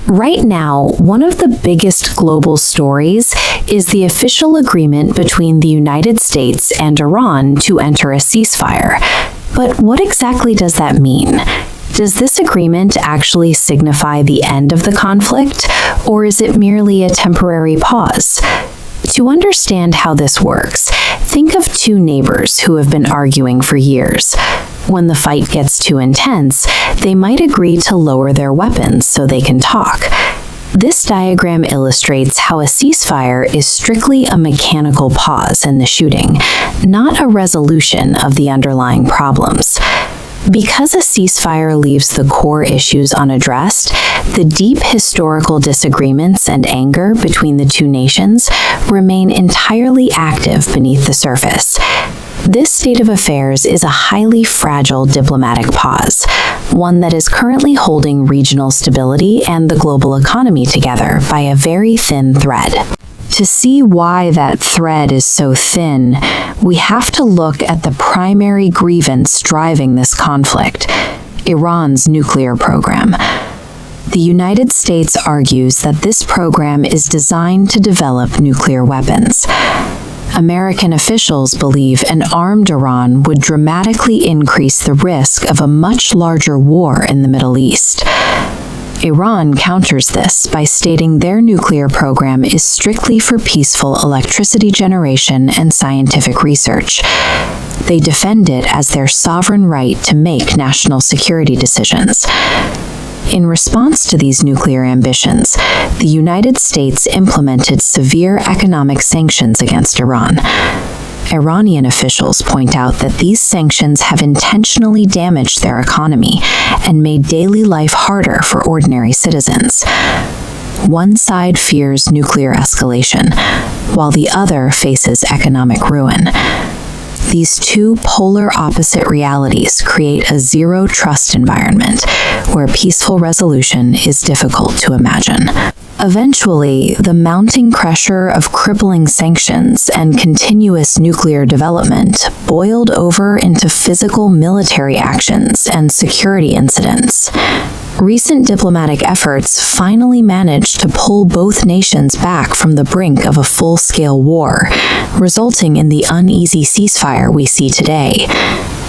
Right now, one of the biggest global stories is the official agreement between the United States and Iran to enter a ceasefire. But what exactly does that mean? Does this agreement actually signify the end of the conflict, or is it merely a temporary pause? To understand how this works, think of two neighbors who have been arguing for years. When the fight gets too intense, they might agree to lower their weapons so they can talk. This diagram illustrates how a ceasefire is strictly a mechanical pause in the shooting, not a resolution of the underlying problems. Because a ceasefire leaves the core issues unaddressed, the deep historical disagreements and anger between the two nations remain entirely active beneath the surface. This state of affairs is a highly fragile diplomatic pause, one that is currently holding regional stability and the global economy together by a very thin thread. To see why that thread is so thin, we have to look at the primary grievance driving this conflict: Iran's nuclear program. The United States argues that this program is designed to develop nuclear weapons. American officials believe an armed Iran would dramatically increase the risk of a much larger war in the Middle East. Iran counters this by stating their nuclear program is strictly for peaceful electricity generation and scientific research. They defend it as their sovereign right to make national security decisions. In response to these nuclear ambitions, the United States implemented severe economic sanctions against Iran. Iranian officials point out that these sanctions have intentionally damaged their economy and made daily life harder for ordinary citizens. One side fears nuclear escalation, while the other faces economic ruin. These two polar opposite realities create a zero-trust environment where peaceful resolution is difficult to imagine. Eventually, the mounting pressure of crippling sanctions and continuous nuclear development boiled over into physical military actions and security incidents. Recent diplomatic efforts finally managed to pull both nations back from the brink of a full-scale war, resulting in the uneasy ceasefire we see today.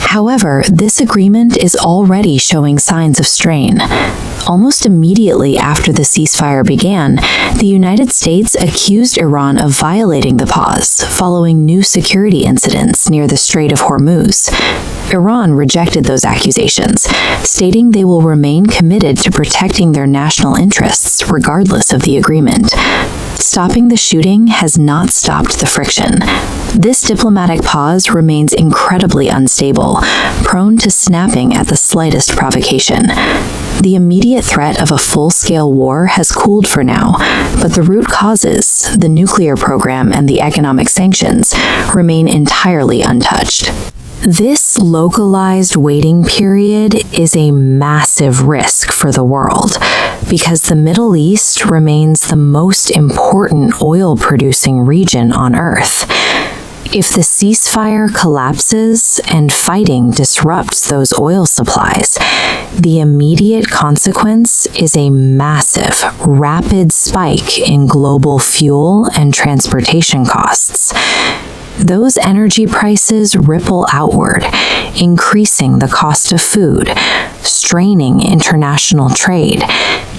However, this agreement is already showing signs of strain. Almost immediately after the ceasefire began, the United States accused Iran of violating the pause following new security incidents near the Strait of Hormuz. Iran rejected those accusations, stating they will remain committed to protecting their national interests regardless of the agreement. Stopping the shooting has not stopped the friction. This diplomatic pause remains incredibly unstable, prone to snapping at the slightest provocation. The immediate threat of a full-scale war has cooled for now, but the root causes, the nuclear program and the economic sanctions, remain entirely untouched. This localized waiting period is a massive risk for the world because the Middle East remains the most important oil-producing region on Earth. If the ceasefire collapses and fighting disrupts those oil supplies, the immediate consequence is a massive, rapid spike in global fuel and transportation costs. Those energy prices ripple outward, increasing the cost of food, straining international trade,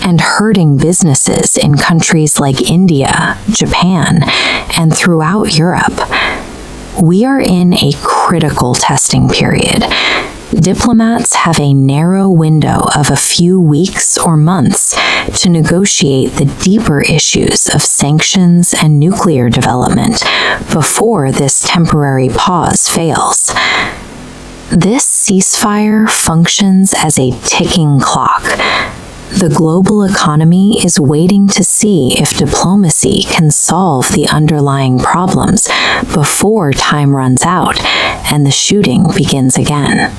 and hurting businesses in countries like India, Japan, and throughout Europe. We are in a critical testing period. Diplomats have a narrow window of a few weeks or months to negotiate the deeper issues of sanctions and nuclear development before this temporary pause fails. This ceasefire functions as a ticking clock. The global economy is waiting to see if diplomacy can solve the underlying problems before time runs out and the shooting begins again.